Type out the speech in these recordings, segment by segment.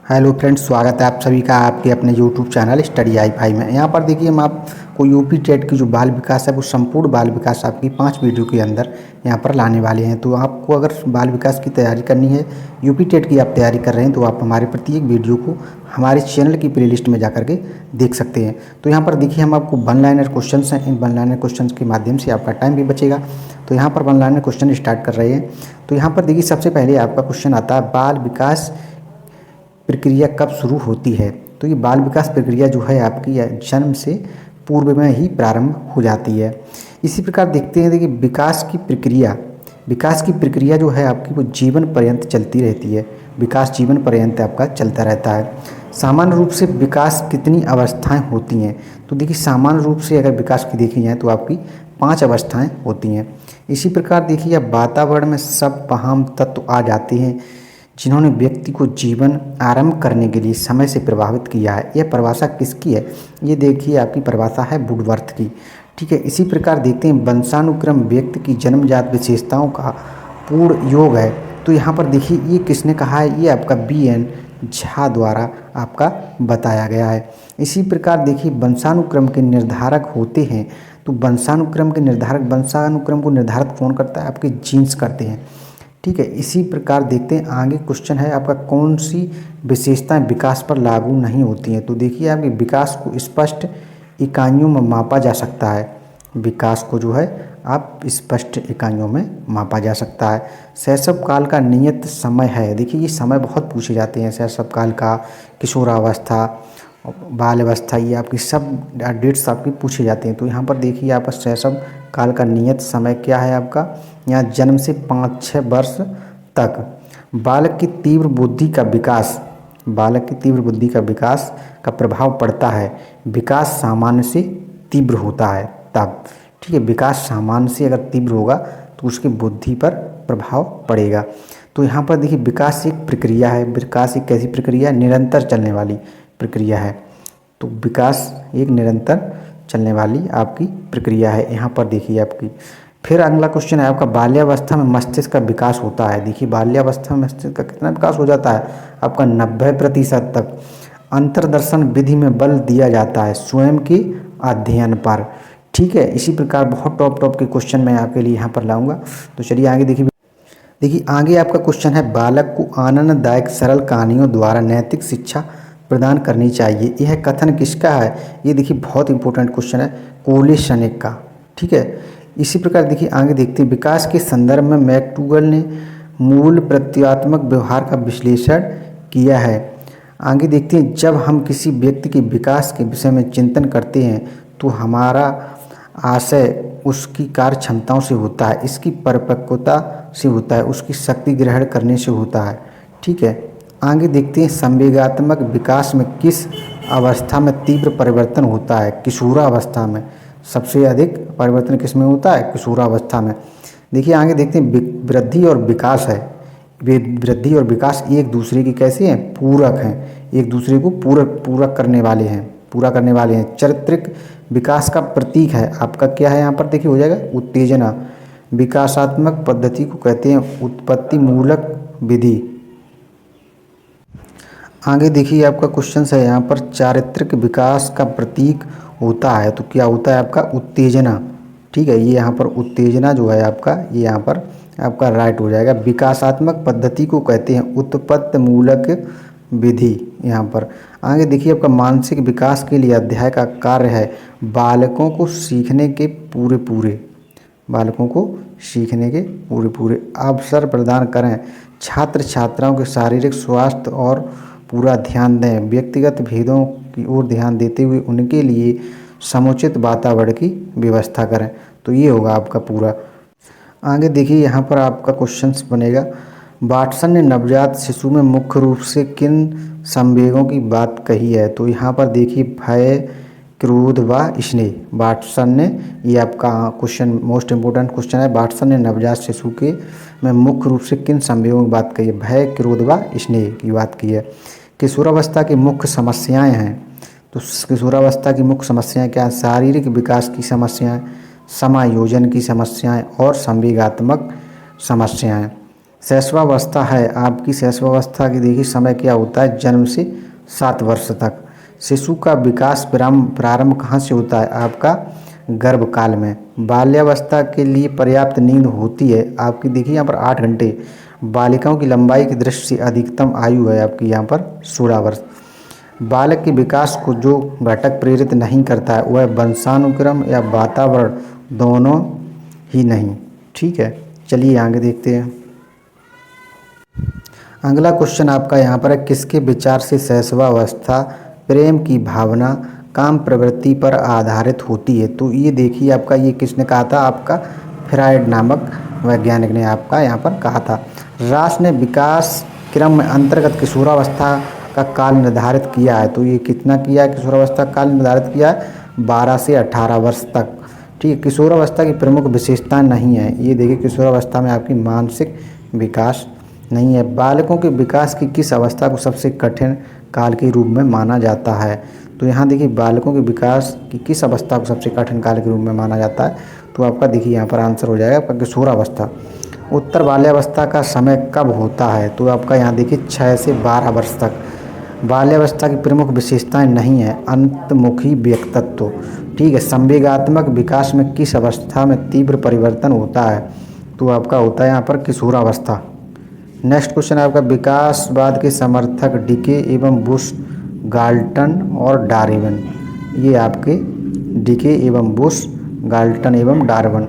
Hello friends, स्वागत है आप सभी का आपके अपने यूट्यूब चैनल स्टडी आई फाई में। यहाँ पर देखिए हम आपको यूपी टेट की जो बाल विकास है वो संपूर्ण बाल विकास आपकी 5 वीडियो के अंदर यहाँ पर लाने वाले हैं। तो आपको अगर बाल विकास की तैयारी करनी है, यूपी टेट की आप तैयारी कर रहे हैं, तो आप हमारे प्रत्येक वीडियो को हमारे चैनल की प्लेलिस्ट में जा करके देख सकते हैं। तो यहाँ पर देखिए हम आपको वन लाइनर क्वेश्चन हैं, इन वन लाइनर क्वेश्चन के माध्यम से आपका टाइम भी बचेगा। तो यहाँ पर वन लाइनर क्वेश्चन स्टार्ट कर रहे हैं। तो यहाँ पर देखिए सबसे पहले आपका क्वेश्चन आता है, बाल विकास प्रक्रिया कब शुरू होती है। तो ये बाल विकास प्रक्रिया जो है आपकी जन्म से पूर्व में ही प्रारंभ हो जाती है। इसी प्रकार देखते हैं, देखिए विकास की प्रक्रिया जो है आपकी वो जीवन पर्यंत चलती रहती है। विकास जीवन पर्यंत आपका चलता रहता है। सामान्य रूप से विकास कितनी अवस्थाएं होती हैं। तो देखिए सामान्य रूप से अगर विकास की देखी जाए तो आपकी 5 अवस्थाएं होती हैं। इसी प्रकार देखिए अब वातावरण में सब अहम तत्व आ जाते हैं जिन्होंने व्यक्ति को जीवन आरंभ करने के लिए समय से प्रभावित किया है। यह परिभाषा किसकी है? ये देखिए आपकी परिभाषा है वुडवर्थ की। ठीक है, इसी प्रकार देखते हैं वंशानुक्रम व्यक्ति की जन्मजात विशेषताओं का पूर्ण योग है। तो यहाँ पर देखिए ये किसने कहा है? ये आपका BN झा द्वारा आपका बताया गया है। इसी प्रकार देखिए वंशानुक्रम के निर्धारक होते हैं। तो वंशानुक्रम को निर्धारित कौन करता है? आपके जीन्स करते हैं। ठीक है, इसी प्रकार देखते हैं आगे क्वेश्चन है आपका, कौन सी विशेषताएं विकास पर लागू नहीं होती हैं। तो देखिए आपके विकास को स्पष्ट इकाइयों में मापा जा सकता है। विकास को जो है आप स्पष्ट इकाइयों में मापा जा सकता है। शैशव काल का नियत समय है। देखिए ये समय बहुत पूछे जाते हैं, शैशव काल का, किशोरावस्था, बाल अवस्था, ये आपकी सब डेट्स आपकी पूछे जाते हैं। तो यहाँ पर देखिए आपका शैशव काल का नियत समय क्या है आपका, यहाँ जन्म से 5-6 वर्ष तक। बालक की तीव्र बुद्धि का विकास का प्रभाव पड़ता है। विकास सामान्य से तीव्र होता है तब। ठीक है, विकास सामान्य से अगर तीव्र होगा तो उसकी बुद्धि पर प्रभाव पड़ेगा। तो यहाँ पर देखिए विकास एक प्रक्रिया है। विकास एक कैसी प्रक्रिया है? निरंतर चलने वाली प्रक्रिया है। तो विकास एक निरंतर चलने वाली आपकी प्रक्रिया है। यहाँ पर देखिए आपकी फिर अगला क्वेश्चन है आपका, बाल्यावस्था में मस्तिष्क का विकास होता है। देखिए बाल्यावस्था में मस्तिष्क का कितना विकास हो जाता है? आपका 90% तक। अंतर्दर्शन विधि में बल दिया जाता है स्वयं के अध्ययन पर। ठीक है, इसी प्रकार बहुत टॉप के क्वेश्चन मैं आपके लिए यहाँ पर लाऊंगा। तो चलिए आगे देखिए आगे आपका क्वेश्चन है, बालक को आनंददायक सरल कहानियों द्वारा नैतिक शिक्षा प्रदान करनी चाहिए। यह कथन किसका है? ये देखिए बहुत इंपॉर्टेंट क्वेश्चन है, कोले सेनेक का। ठीक है, इसी प्रकार देखिए आगे देखते हैं, विकास के संदर्भ में मैक्डूगल ने मूल प्रत्यात्मक व्यवहार का विश्लेषण किया है। आगे देखते हैं, जब हम किसी व्यक्ति के विकास के विषय में चिंतन करते हैं तो हमारा आशय उसकी कार्य क्षमताओं से होता है, इसकी परिपक्वता से होता है, उसकी शक्ति ग्रहण करने से होता है। ठीक है, आगे देखते हैं, संवेगात्मक विकास में किस अवस्था में तीव्र परिवर्तन होता है? किशोरावस्था में। सबसे अधिक परिवर्तन किस में होता है? किशोरावस्था में। देखिए आगे देखते हैं, वृद्धि और विकास है। वृद्धि और विकास एक दूसरे की कैसे हैं? पूरक हैं, एक दूसरे को पूरा करने वाले हैं। चारित्रिक विकास का प्रतीक है आपका क्या है? यहाँ पर देखिए हो जाएगा उत्तेजना। विकासात्मक पद्धति को कहते हैं उत्पत्ति मूलक विधि। आगे देखिए आपका क्वेश्चन है यहाँ पर, चारित्रिक विकास का प्रतीक होता है। तो क्या होता है आपका? उत्तेजना। ठीक है, ये यहाँ पर उत्तेजना जो है आपका, ये यहाँ पर आपका राइट हो जाएगा। विकासात्मक पद्धति को कहते हैं उत्पत्ति मूलक विधि। यहाँ पर आगे देखिए आपका, मानसिक विकास के लिए अध्याय का कार्य है बालकों को सीखने के पूरे अवसर प्रदान करें। छात्र छात्राओं के शारीरिक स्वास्थ्य और पूरा ध्यान दें। व्यक्तिगत भेदों की ओर ध्यान देते हुए उनके लिए समुचित वातावरण की व्यवस्था करें। तो ये होगा आपका पूरा। आगे देखिए यहाँ पर आपका क्वेश्चन बनेगा, वाटसन ने नवजात शिशु में मुख्य रूप से किन संवेगों की बात कही है? तो यहाँ पर देखिए भय, क्रोध व स्नेह। वाटसन ने, ये आपका क्वेश्चन मोस्ट इम्पोर्टेंट क्वेश्चन है, वाटसन ने नवजात शिशु के में मुख्य रूप से किन संवेगों की बात कही है? भय, क्रोध व स्नेह की बात की है। किशोरावस्था की मुख्य समस्याएं हैं। तो किशोरावस्था की मुख्य समस्याएं क्या हैं? शारीरिक विकास की समस्याएं, समायोजन की समस्याएं और संवेगात्मक समस्याएं। शैशवावस्था है आपकी, शैशवावस्था की देखिए समय क्या होता है, जन्म से 7 वर्ष तक। शिशु का विकास प्रारंभ कहाँ से होता है, आपका गर्भकाल में। बाल्यावस्था के लिए पर्याप्त नींद होती है आपकी, देखिए यहाँ पर 8 घंटे। बालिकाओं की लंबाई की दृष्टि से अधिकतम आयु है आपकी यहाँ पर 16 वर्ष। बालक के विकास को जो घटक प्रेरित नहीं करता है वह वंशानुक्रम या वातावरण, दोनों ही नहीं। ठीक है, चलिए आगे देखते हैं। अगला क्वेश्चन आपका यहाँ पर है, किसके विचार से शैशवावस्था प्रेम की भावना, काम प्रवृत्ति पर आधारित होती है। तो ये देखिए आपका, ये किसने कहा था, आपका फ्रायड नामक वैज्ञानिक ने आपका यहाँ पर कहा था। रास ने विकास क्रम में अंतर्गत किशोरावस्था का काल निर्धारित किया है। तो ये कितना किया है, किशोरावस्था का काल निर्धारित किया है 12 से 18 वर्ष तक। ठीक है, किशोरावस्था की प्रमुख विशेषताएं नहीं है, ये देखिए किशोरावस्था में आपकी मानसिक विकास नहीं है। बालकों के विकास की किस अवस्था को सबसे कठिन काल के रूप में माना जाता है। तो यहाँ देखिए बालकों के विकास की किस अवस्था को सबसे कठिन काल के रूप में माना जाता है। तो आपका देखिए यहाँ पर आंसर हो जाएगा आपका किशोरावस्था। उत्तर बाल्यावस्था का समय कब होता है। तो आपका यहाँ देखिए 6 से 12 वर्ष तक। बाल्यावस्था की प्रमुख विशेषताएं नहीं है, अंतमुखी व्यक्तित्व। ठीक है, संवेगात्मक विकास में किस अवस्था में तीव्र परिवर्तन होता है। तो आपका होता है यहाँ पर किशोरावस्था। नेक्स्ट क्वेश्चन आपका, विकासवाद के समर्थक डिके एवं बुश, गाल्टन और डार्विन। ये आपके डिके एवं बुश, गाल्टन एवं डार्विन।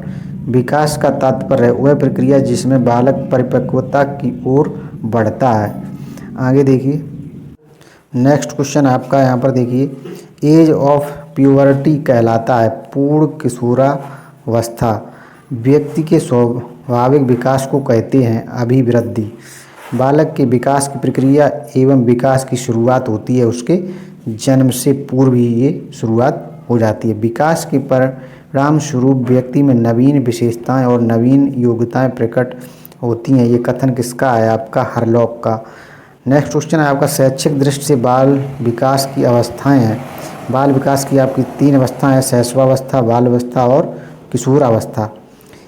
विकास का तात्पर्य वह प्रक्रिया जिसमें बालक परिपक्वता की ओर बढ़ता है। आगे देखिए नेक्स्ट क्वेश्चन आपका यहाँ पर देखिए, एज ऑफ प्यूबर्टी कहलाता है पूर्ण किशोरावस्था। व्यक्ति के स्वाभाविक विकास को कहते हैं अभिवृद्धि। बालक के विकास की प्रक्रिया एवं विकास की शुरुआत होती है उसके जन्म से पूर्व ही ये शुरुआत हो जाती है। विकास के परिणाम स्वरूप व्यक्ति में नवीन विशेषताएं और नवीन योग्यताएं प्रकट होती हैं। ये कथन किसका है, आपका हरलॉक का। नेक्स्ट क्वेश्चन है आपका, शैक्षिक दृष्टि से बाल विकास की अवस्थाएं हैं। बाल विकास की आपकी 3 अवस्थाएं हैं, शैशवावस्था, बाल अवस्था और किशोरावस्था।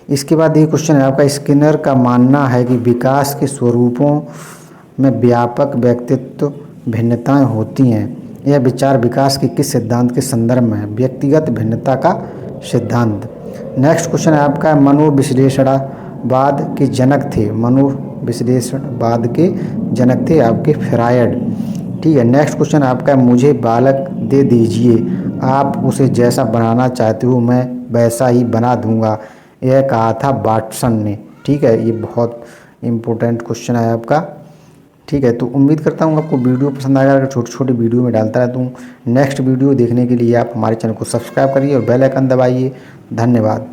इसके बाद ये क्वेश्चन है आपका, स्किनर का मानना है कि विकास के स्वरूपों में व्यापक व्यक्तित्व भिन्नताएं होती हैं। यह विचार विकास के किस सिद्धांत के संदर्भ में है, व्यक्तिगत भिन्नता का सिद्धांत। नेक्स्ट क्वेश्चन है आपका, मनोविश्लेषणवाद के जनक थे। मनोविश्लेषणवाद के जनक थे आपके फ्रायड। ठीक है, नेक्स्ट क्वेश्चन आपका, मुझे बालक दे दीजिए, आप उसे जैसा बनाना चाहते हो मैं वैसा ही बना दूंगा। यह कहा था वाटसन ने। ठीक है, ये बहुत इम्पोर्टेंट क्वेश्चन है आपका। ठीक है, तो उम्मीद करता हूँ आपको वीडियो पसंद आएगा। अगर छोटी छोटी वीडियो में डालता रहता हूँ। नेक्स्ट वीडियो देखने के लिए आप हमारे चैनल को सब्सक्राइब करिए और बेल आइकन दबाइए। धन्यवाद।